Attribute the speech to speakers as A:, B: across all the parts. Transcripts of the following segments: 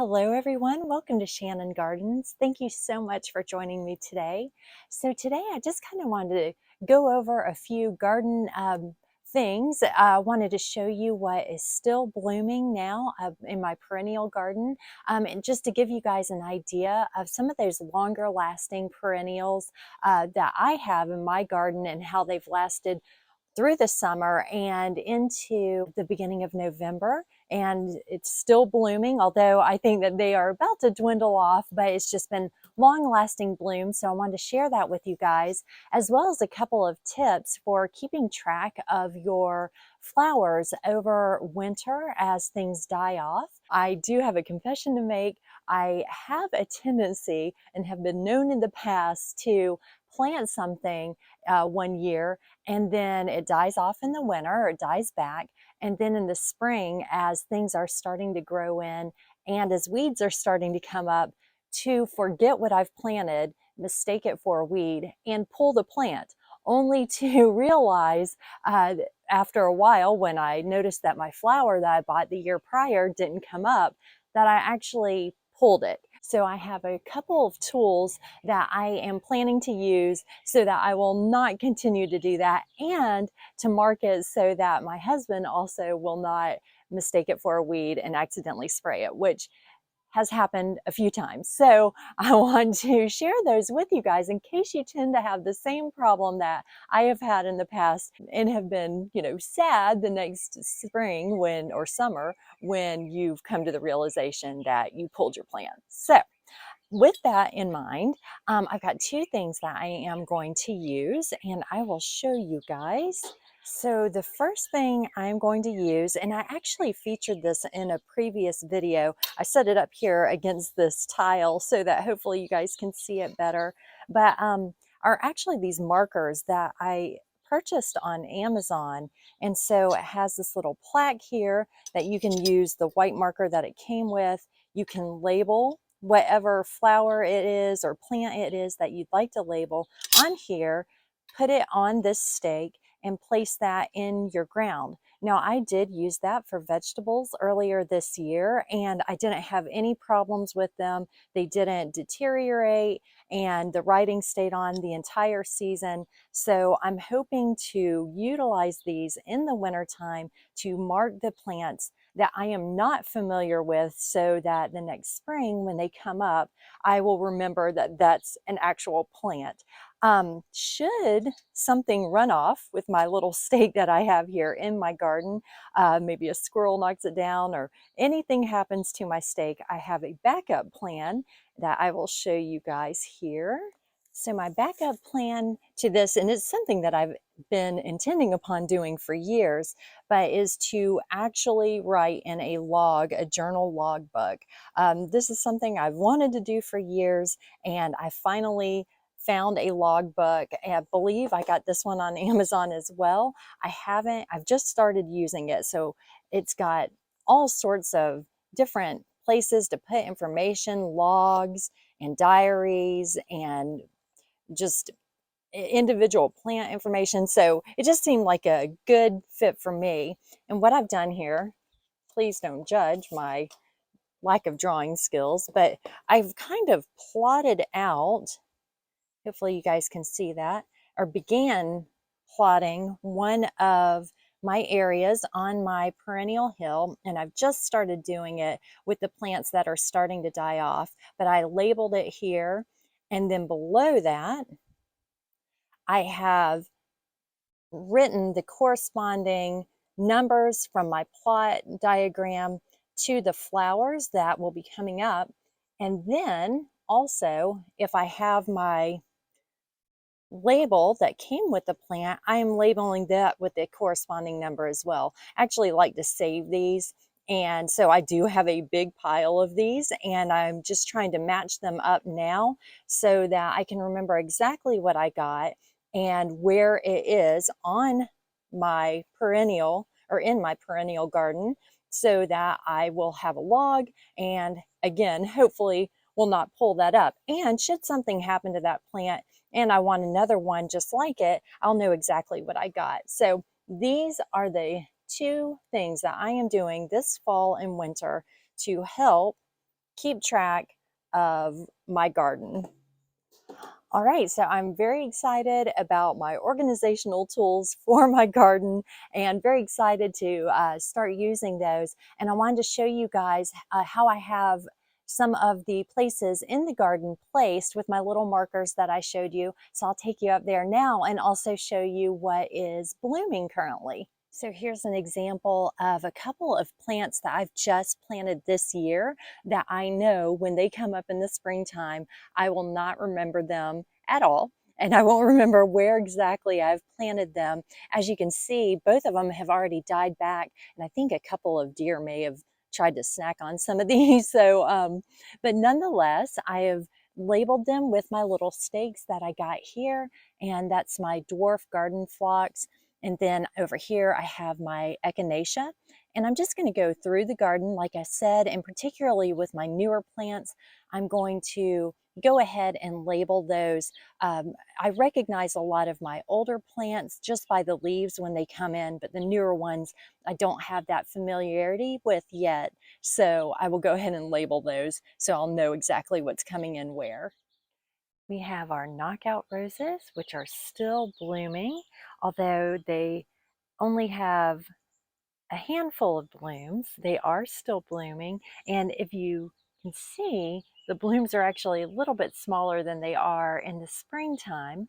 A: Hello, everyone. Welcome to Shannon Gardens. Thank you so much for joining me today. So today I just kind of wanted to go over a few garden things. I wanted to show you what is still blooming now in my perennial garden, and just to give you guys an idea of some of those longer lasting perennials that I have in my garden and how they've lasted through the summer and into the beginning of November. And it's still blooming, although I think that they are about to dwindle off, but it's just been long lasting bloom. So I wanted to share that with you guys, as well as a couple of tips for keeping track of your flowers over winter as things die off. I do have a confession to make. I have a tendency and have been known in the past to plant something one year and then it dies off in the winter or it dies back. And then in the spring, as things are starting to grow in and as weeds are starting to come up, to forget what I've planted, mistake it for a weed, and pull the plant, only to realize after a while, when I noticed that my flower that I bought the year prior didn't come up, that I actually pulled it. So I have a couple of tools that I am planning to use so that I will not continue to do that, and to mark it so that my husband also will not mistake it for a weed and accidentally spray it, which has happened a few times. So I want to share those with you guys in case you tend to have the same problem that I have had in the past and have been, sad the next spring or summer when you've come to the realization that you pulled your plant. So with that in mind, I've got two things that I am going to use and I will show you guys. So the first thing I'm going to use, and I actually featured this in a previous video. I set it up here against this tile so that hopefully you guys can see it better, but are actually these markers that I purchased on Amazon. And so it has this little plaque here that you can use the white marker that it came with. You can label whatever flower it is or plant it is that you'd like to label on here, put it on this stake, and place that in your ground. Now, I did use that for vegetables earlier this year, and I didn't have any problems with them. They didn't deteriorate, and the writing stayed on the entire season. So I'm hoping to utilize these in the wintertime to mark the plants that I am not familiar with, so that the next spring when they come up, I will remember that that's an actual plant. Should something run off with my little stake that I have here in my garden, maybe a squirrel knocks it down or anything happens to my stake, I have a backup plan that I will show you guys here. So my backup plan to this, and it's something that I've been intending upon doing for years, but is to actually write in a log, a journal logbook. This is something I've wanted to do for years, and I finally found a logbook. I believe I got this one on Amazon as well. I've just started using it. So it's got all sorts of different places to put information, logs and diaries and just individual plant information. So it just seemed like a good fit for me. And what I've done here, please don't judge my lack of drawing skills, but I've kind of plotted out, hopefully you guys can see that, or began plotting one of my areas on my perennial hill, and I've just started doing it with the plants that are starting to die off, but I labeled it here. And then below that, I have written the corresponding numbers from my plot diagram to the flowers that will be coming up. And then also, if I have my label that came with the plant, I am labeling that with the corresponding number as well. I actually like to save these. And so I do have a big pile of these, and I'm just trying to match them up now so that I can remember exactly what I got and where it is on my perennial or in my perennial garden, so that I will have a log and again, hopefully will not pull that up. And should something happen to that plant and I want another one just like it, I'll know exactly what I got. So these are the two things that I am doing this fall and winter to help keep track of my garden. All right, so I'm very excited about my organizational tools for my garden and very excited to start using those. And I wanted to show you guys how I have some of the places in the garden placed with my little markers that I showed you. So I'll take you up there now and also show you what is blooming currently. So here's an example of a couple of plants that I've just planted this year that I know when they come up in the springtime, I will not remember them at all. And I won't remember where exactly I've planted them. As you can see, both of them have already died back. And I think a couple of deer may have tried to snack on some of these. So, but nonetheless, I have labeled them with my little stakes that I got here. And that's my dwarf garden phlox. And then over here, I have my echinacea. And I'm just going to go through the garden, like I said, and particularly with my newer plants, I'm going to go ahead and label those. I recognize a lot of my older plants just by the leaves when they come in, but the newer ones I don't have that familiarity with yet. So I will go ahead and label those so I'll know exactly what's coming in where. We have our knockout roses, which are still blooming, although they only have a handful of blooms. They are still blooming, and if you can see, the blooms are actually a little bit smaller than they are in the springtime.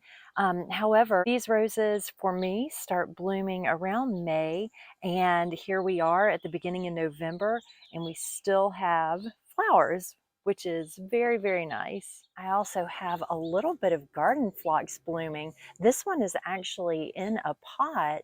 A: However, these roses for me start blooming around May, and here we are at the beginning of November, and we still have flowers, which is very, very nice. I also have a little bit of garden phlox blooming. This one is actually in a pot,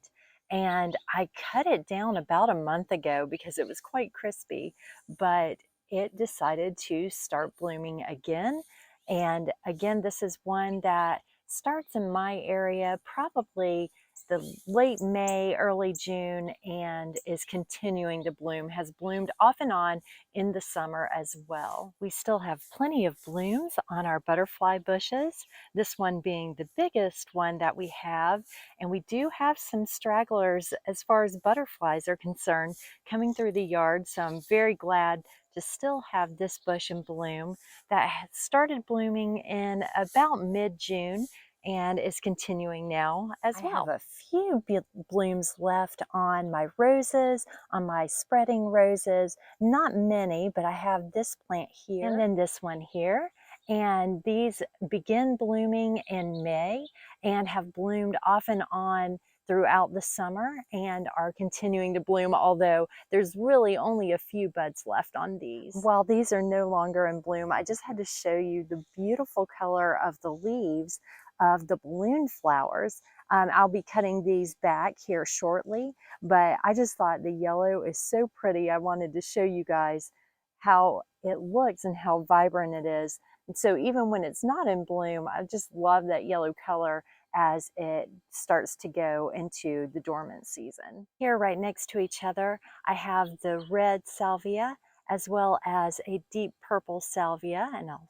A: and I cut it down about a month ago because it was quite crispy, but it decided to start blooming again. And again, this is one that starts in my area probably the late May, early June, and is continuing to bloom, has bloomed off and on in the summer as well. We still have plenty of blooms on our butterfly bushes, this one being the biggest one that we have. And we do have some stragglers as far as butterflies are concerned coming through the yard. So I'm very glad to still have this bush in bloom that had started blooming in about mid-June and is continuing now as well. I have a few blooms left on my roses, on my spreading roses. Not many, but I have this plant here and then this one here. And these begin blooming in May and have bloomed off and on throughout the summer and are continuing to bloom, although there's really only a few buds left on these. While these are no longer in bloom, I just had to show you the beautiful color of the leaves of the balloon flowers. I'll be cutting these back here shortly, but I just thought the yellow is so pretty. I wanted to show you guys how it looks and how vibrant it is. And so even when it's not in bloom, I just love that yellow color as it starts to go into the dormant season. Here right next to each other, I have the red salvia as well as a deep purple salvia, and I'll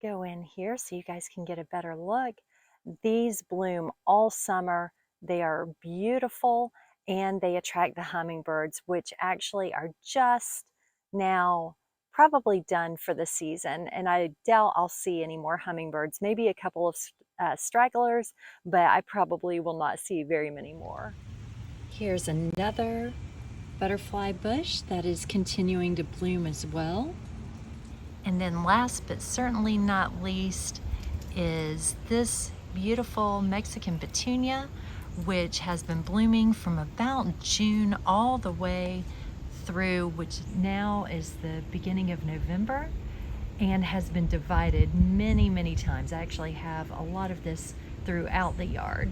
A: go in here so you guys can get a better look. These bloom all summer. They are beautiful and they attract the hummingbirds, which actually are just now probably done for the season. And I doubt I'll see any more hummingbirds, maybe a couple of stragglers, but I probably will not see very many more. Here's another butterfly bush that is continuing to bloom as well. And then last but certainly not least is this beautiful Mexican petunia, which has been blooming from about June all the way through, which now is the beginning of November, and has been divided many, many times. I actually have a lot of this throughout the yard.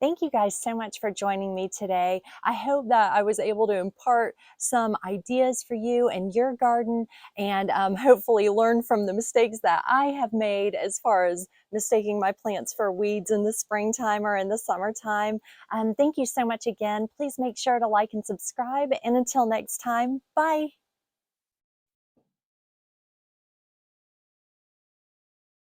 A: Thank you guys so much for joining me today. I hope that I was able to impart some ideas for you and your garden, and hopefully learn from the mistakes that I have made as far as mistaking my plants for weeds in the springtime or in the summertime. Thank you so much again. Please make sure to like and subscribe, and until next time, bye.